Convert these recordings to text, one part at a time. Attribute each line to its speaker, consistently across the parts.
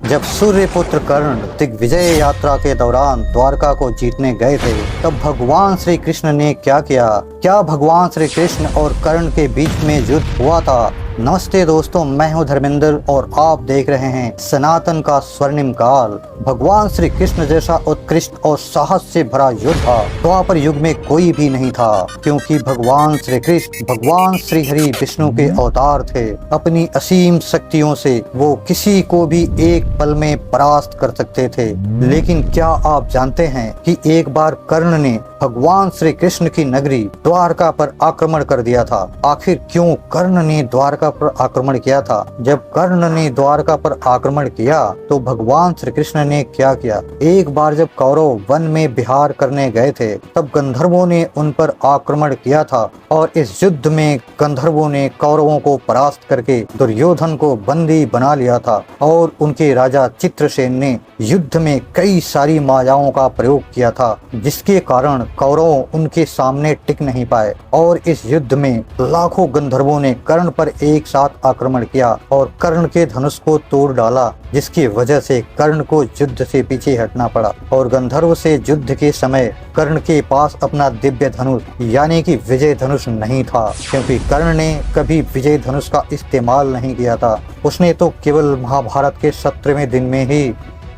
Speaker 1: जब सूर्यपुत्र कर्ण दिग्विजय यात्रा के दौरान द्वारका को जीतने गए थे, तब भगवान श्री कृष्ण ने क्या किया? क्या भगवान श्री कृष्ण और कर्ण के बीच में युद्ध हुआ था? नमस्ते दोस्तों, मैं हूं धर्मेंद्र और आप देख रहे हैं सनातन का स्वर्णिम काल। भगवान श्री कृष्ण जैसा उत्कृष्ट और साहस से भरा योद्धा द्वापर युग में कोई भी नहीं था, क्योंकि भगवान श्री कृष्ण भगवान श्री हरि विष्णु के अवतार थे। अपनी असीम शक्तियों से वो किसी को भी एक पल में परास्त कर सकते थे। लेकिन क्या आप जानते हैं कि एक बार कर्ण ने भगवान श्री कृष्ण की नगरी द्वारका पर आक्रमण कर दिया था? आखिर क्यों कर्ण ने द्वारका पर आक्रमण किया था? जब कर्ण ने द्वारका पर आक्रमण किया तो भगवान श्री कृष्ण ने क्या किया? एक बार जब कौरव वन में विहार करने गए थे, तब गंधर्वों ने उन पर आक्रमण किया था और इस युद्ध में गंधर्वों ने कौरवों को परास्त करके दुर्योधन को बंदी बना लिया था। और उनके राजा चित्रसेन ने युद्ध में कई सारी मायाओं का प्रयोग किया था, जिसके कारण कौरव उनके सामने टिक नहीं पाए। और इस युद्ध में लाखों गंधर्वों ने कर्ण पर एक साथ आक्रमण किया और कर्ण के धनुष को तोड़ डाला, जिसकी वजह से कर्ण को युद्ध से पीछे हटना पड़ा। और गंधर्व से युद्ध के समय कर्ण के पास अपना दिव्य धनुष यानी कि विजय धनुष नहीं था, क्योंकि कर्ण ने कभी विजय धनुष का इस्तेमाल नहीं किया था। उसने तो केवल महाभारत के 17वें दिन में ही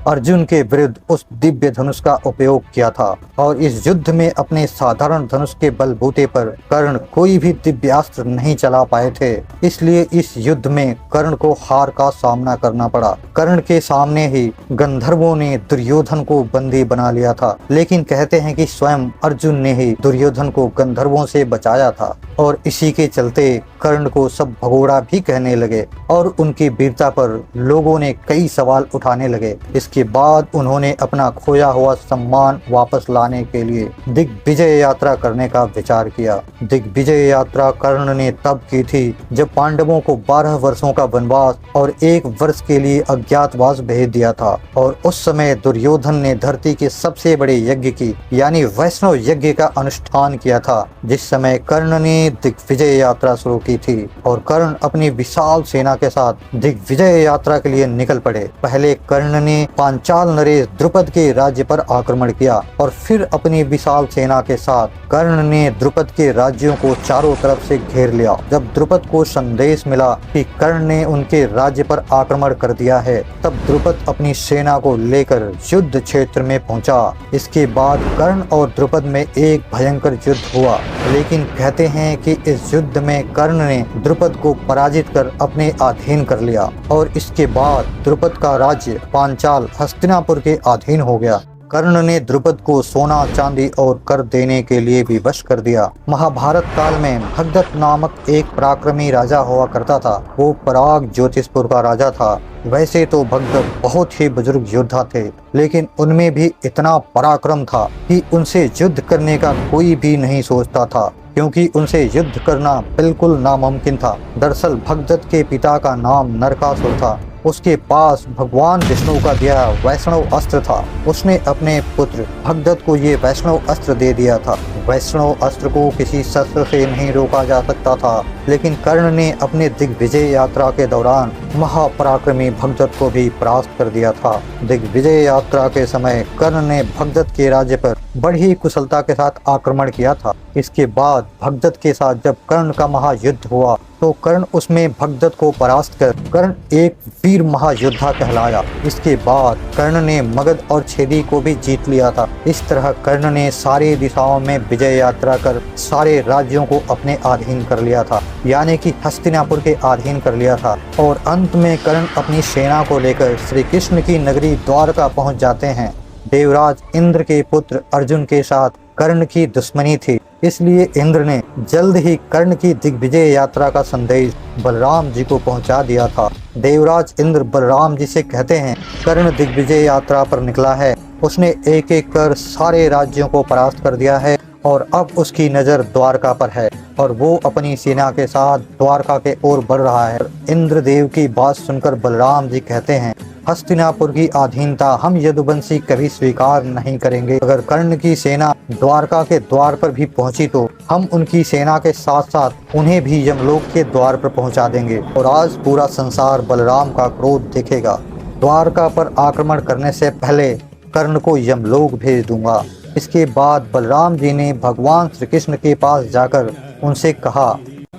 Speaker 1: अर्जुन के विरुद्ध उस दिव्य धनुष का उपयोग किया था। और इस युद्ध में अपने साधारण धनुष के बलबूते पर कर्ण कोई भी दिव्यास्त्र नहीं चला पाए थे। इसलिए इस युद्ध में कर्ण को हार का सामना करना पड़ा। कर्ण के सामने ही गंधर्वों ने दुर्योधन को बंदी बना लिया था। लेकिन कहते हैं कि स्वयं अर्जुन ने ही दुर्योधन को गंधर्वों से बचाया था। और इसी के चलते कर्ण को सब भगोड़ा भी कहने लगे और उनकी वीरता पर लोगों ने कई सवाल उठाने लगे। इसके बाद उन्होंने अपना खोया हुआ सम्मान वापस लाने के लिए दिग्विजय यात्रा करने का विचार किया। दिग्विजय यात्रा कर्ण ने तब की थी जब पांडवों को 12 वर्षों का वनवास और 1 वर्ष के लिए अज्ञातवास भेज दिया था। और उस समय दुर्योधन ने धरती के सबसे बड़े यज्ञ की यानी वैष्णव यज्ञ का अनुष्ठान किया था, जिस समय कर्ण ने दिग्विजय यात्रा शुरू की थी। और कर्ण अपनी विशाल सेना के साथ दिग्विजय यात्रा के लिए निकल पड़े। पहले कर्ण ने पांचाल नरेश द्रुपद के राज्य पर आक्रमण किया और फिर अपनी विशाल सेना के साथ कर्ण ने द्रुपद के राज्यों को चारों तरफ से घेर लिया। जब द्रुपद को संदेश मिला कि कर्ण ने उनके राज्य पर आक्रमण कर दिया है, तब द्रुपद अपनी सेना को लेकर युद्ध क्षेत्र में पहुंचा। इसके बाद कर्ण और द्रुपद में एक भयंकर युद्ध हुआ। लेकिन कहते हैं कि इस युद्ध में कर्ण ने द्रुपद को पराजित कर अपने अधीन कर लिया और इसके बाद द्रुपद का राज्य पांचाल हस्तिनापुर के अधीन हो गया। कर्ण ने द्रुपद को सोना चांदी और कर देने के लिए भी वश कर दिया। महाभारत काल में भगदत्त नामक एक पराक्रमी राजा हुआ करता था। वो पराग ज्योतिषपुर का राजा था। वैसे तो भगदत्त बहुत ही बुजुर्ग योद्धा थे, लेकिन उनमें भी इतना पराक्रम था कि उनसे युद्ध करने का कोई भी नहीं सोचता था, क्योंकि उनसे युद्ध करना बिल्कुल नामुमकिन था। दरअसल भगदत्त के पिता का नाम नरकासुर था। उसके पास भगवान विष्णु का दिया वैष्णव अस्त्र था। उसने अपने पुत्र भगदत्त को ये वैष्णव अस्त्र दे दिया था। वैष्णव अस्त्र को किसी शस्त्र से नहीं रोका जा सकता था, लेकिन कर्ण ने अपने दिग्विजय यात्रा के दौरान महापराक्रमी भगदत्त को भी परास्त कर दिया था। दिग्विजय यात्रा के समय कर्ण ने भगदत्त के राज्य पर बड़ी कुशलता के साथ आक्रमण किया था। इसके बाद भगदत्त के साथ जब कर्ण का महायुद्ध हुआ तो कर्ण उसमें भगदत्त को परास्त कर कर्ण एक वीर महायोद्धा कहलाया। इसके बाद कर्ण ने मगध और छेदी को भी जीत लिया था। इस तरह कर्ण ने सारी दिशाओं में विजय यात्रा कर सारे राज्यों को अपने अधीन कर लिया था, यानी कि हस्तिनापुर के अधीन कर लिया था। और अंत में कर्ण अपनी सेना को लेकर श्री कृष्ण की नगरी द्वारका पहुंच जाते हैं। देवराज इंद्र के पुत्र अर्जुन के साथ कर्ण की दुश्मनी थी, इसलिए इंद्र ने जल्द ही कर्ण की दिग्विजय यात्रा का संदेश बलराम जी को पहुंचा दिया था। देवराज इंद्र बलराम जी से कहते हैं, कर्ण दिग्विजय यात्रा पर निकला है। उसने एक एक कर सारे राज्यों को परास्त कर दिया है और अब उसकी नज़र द्वारका पर है और वो अपनी सेना के साथ द्वारका के ओर बढ़ रहा है। इंद्रदेव की बात सुनकर बलराम जी कहते हैं, हस्तिनापुर की अधीनता हम यदुवंशी कभी स्वीकार नहीं करेंगे। अगर कर्ण की सेना द्वारका के द्वार पर भी पहुंची तो हम उनकी सेना के साथ साथ उन्हें भी यमलोक के द्वार पर पहुंचा देंगे और आज पूरा संसार बलराम का क्रोध देखेगा। द्वारका पर आक्रमण करने से पहले कर्ण को यमलोक भेज दूंगा। इसके बाद बलराम जी ने भगवान श्री कृष्ण के पास जाकर उनसे कहा,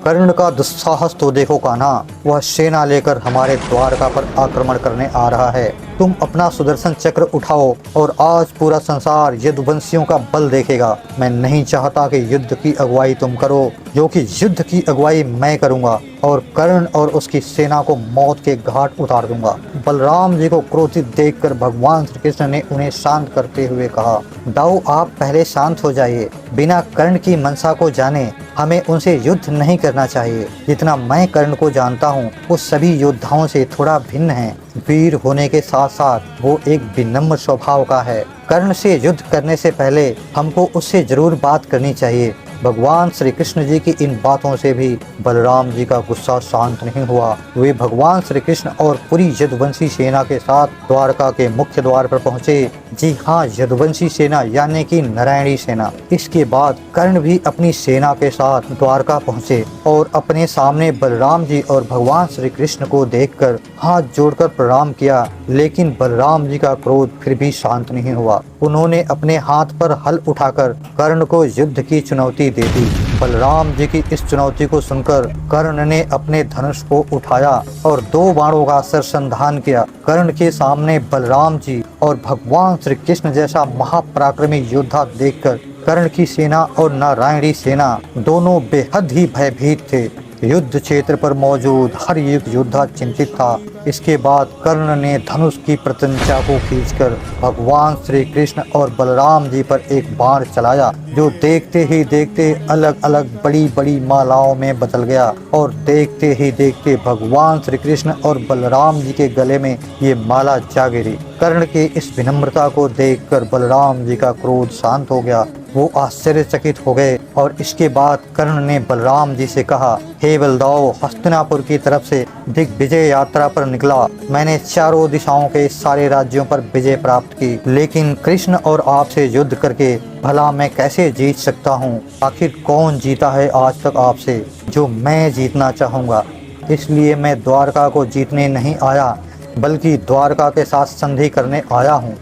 Speaker 1: कर्ण का दुस्साहस तो देखो कान्हा, वह सेना लेकर हमारे द्वारका पर आक्रमण करने आ रहा है। तुम अपना सुदर्शन चक्र उठाओ और आज पूरा संसार यदुवंशियों का बल देखेगा। मैं नहीं चाहता कि युद्ध की अगुवाई तुम करो, क्योंकि युद्ध की अगुवाई मैं करूंगा और कर्ण और उसकी सेना को मौत के घाट उतार दूंगा। बलराम जी को क्रोधित देखकर भगवान श्री कृष्ण ने उन्हें शांत करते हुए कहा, दाऊ आप पहले शांत हो जाइए। बिना कर्ण की मनसा को जाने हमें उनसे युद्ध नहीं करना चाहिए। जितना मैं कर्ण को जानता हूँ वो सभी योद्धाओं से थोड़ा भिन्न है। वीर होने के साथ साथ वो एक विनम्र स्वभाव का है। कर्ण से युद्ध करने से पहले हमको उससे जरूर बात करनी चाहिए। भगवान श्री कृष्ण जी की इन बातों से भी बलराम जी का गुस्सा शांत नहीं हुआ। वे भगवान श्री कृष्ण और पूरी यदुवंशी सेना के साथ द्वारका के मुख्य द्वार पर पहुंचे। जी हाँ, यदुवंशी सेना यानी कि नारायणी सेना। इसके बाद कर्ण भी अपनी सेना के साथ द्वारका पहुंचे और अपने सामने बलराम जी और भगवान श्री कृष्ण को देखकर हाथ जोड़कर प्रणाम किया। लेकिन बलराम जी का क्रोध फिर भी शांत नहीं हुआ। उन्होंने अपने हाथ पर हल उठाकर कर्ण को युद्ध की चुनौती दे दी। बलराम जी की इस चुनौती को सुनकर कर्ण ने अपने धनुष को उठाया और 2 बाणों का सरसंधान किया। कर्ण के सामने बलराम जी और भगवान श्री कृष्ण जैसा महापराक्रमी योद्धा देखकर कर्ण की सेना और नारायणी सेना दोनों बेहद ही भयभीत थे। युद्ध क्षेत्र पर मौजूद हर एक योद्धा चिंतित था। इसके बाद कर्ण ने धनुष की प्रत्यंचा को खींचकर भगवान श्री कृष्ण और बलराम जी पर एक बाण चलाया, जो देखते ही देखते अलग अलग बड़ी बड़ी मालाओं में बदल गया और देखते ही देखते भगवान श्री कृष्ण और बलराम जी के गले में ये माला जा गिरी। कर्ण के इस विनम्रता को देखकर बलराम जी का क्रोध शांत हो गया। वो आश्चर्यचकित हो गए और इसके बाद कर्ण ने बलराम जी से कहा, हे बलदाऊ, हस्तिनापुर की तरफ से दिग्विजय यात्रा पर निकला। मैंने चारों दिशाओं के सारे राज्यों पर विजय प्राप्त की, लेकिन कृष्ण और आपसे युद्ध करके भला मैं कैसे जीत सकता हूँ? आखिर कौन जीता है आज तक आपसे जो मैं जीतना चाहूँगा? इसलिए मैं द्वारका को जीतने नहीं आया, बल्कि द्वारका के साथ संधि करने आया हूँ।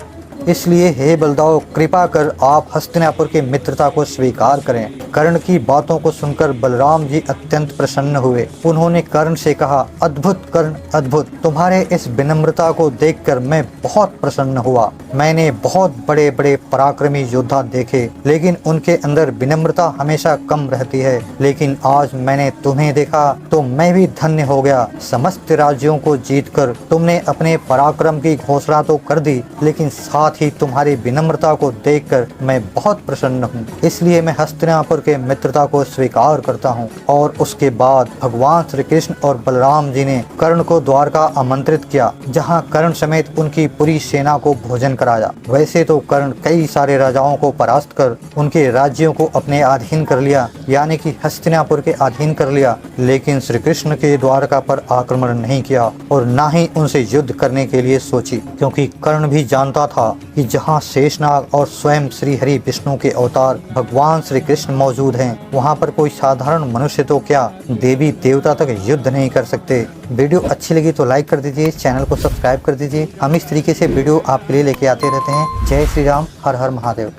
Speaker 1: इसलिए हे बलदाऊ, कृपा कर आप हस्तिनापुर की मित्रता को स्वीकार करें। कर्ण की बातों को सुनकर बलराम जी अत्यंत प्रसन्न हुए। उन्होंने कर्ण से कहा, अद्भुत कर्ण, अद्भुत। तुम्हारे इस विनम्रता को देखकर मैं बहुत प्रसन्न हुआ। मैंने बहुत बड़े बड़े पराक्रमी योद्धा देखे, लेकिन उनके अंदर विनम्रता हमेशा कम रहती है। लेकिन आज मैंने तुम्हें देखा तो मैं भी धन्य हो गया। समस्त राज्यों को जीतकर तुमने अपने पराक्रम की घोषणा तो कर दी, लेकिन साथ ही तुम्हारी विनम्रता को देखकर मैं बहुत प्रसन्न हूँ। इसलिए मैं हस्तिनापुर के मित्रता को स्वीकार करता हूँ। और उसके बाद भगवान श्री कृष्ण और बलराम जी ने कर्ण को द्वारका आमंत्रित किया, जहाँ कर्ण समेत उनकी पूरी सेना को भोजन कराया। वैसे तो कर्ण कई सारे राजाओं को परास्त कर उनके राज्यों को अपने अधीन कर लिया, यानी कि हस्तिनापुर के अधीन कर लिया, लेकिन श्री कृष्ण के द्वारका पर आक्रमण नहीं किया और न ही उनसे युद्ध करने के लिए सोची, क्योंकि कर्ण भी जानता था कि जहाँ शेषनाग और स्वयं श्री हरि विष्णु के अवतार भगवान श्री कृष्ण मौजूद हैं, वहाँ पर कोई साधारण मनुष्य तो क्या, देवी देवता तक युद्ध नहीं कर सकते। वीडियो अच्छी लगी तो लाइक कर दीजिए, चैनल को सब्सक्राइब कर दीजिए। हम इस तरीके से वीडियो आपके लिए लेके आते रहते हैं। जय श्री राम, हर हर महादेव।